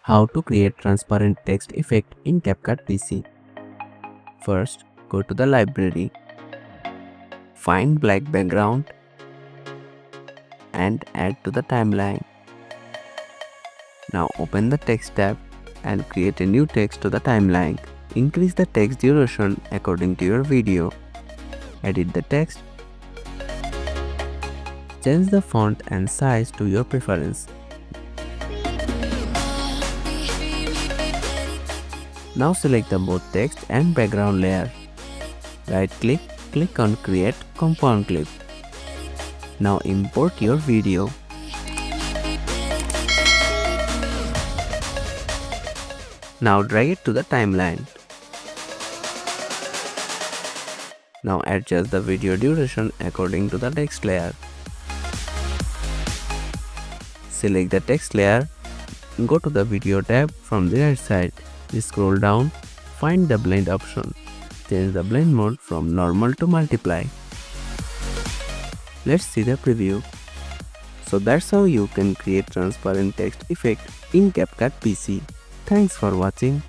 How to create transparent text effect in Capcut PC. First, go to the library, find black background and add to the timeline. Now open the text tab and create a new text to the timeline. Increase the text duration according to your video. Edit the text. Change the font and size to your preference. Now select the both text and background layer. Right click, click on create compound clip. Now import your video. Now drag it to the timeline. Now adjust the video duration according to the text layer. Select the text layer. Go to the video tab from the right side. Scroll down, find the blend option. Change the blend mode from normal to multiply. Let's see the preview. So that's how you can create transparent text effect in Capcut PC. Thanks for watching.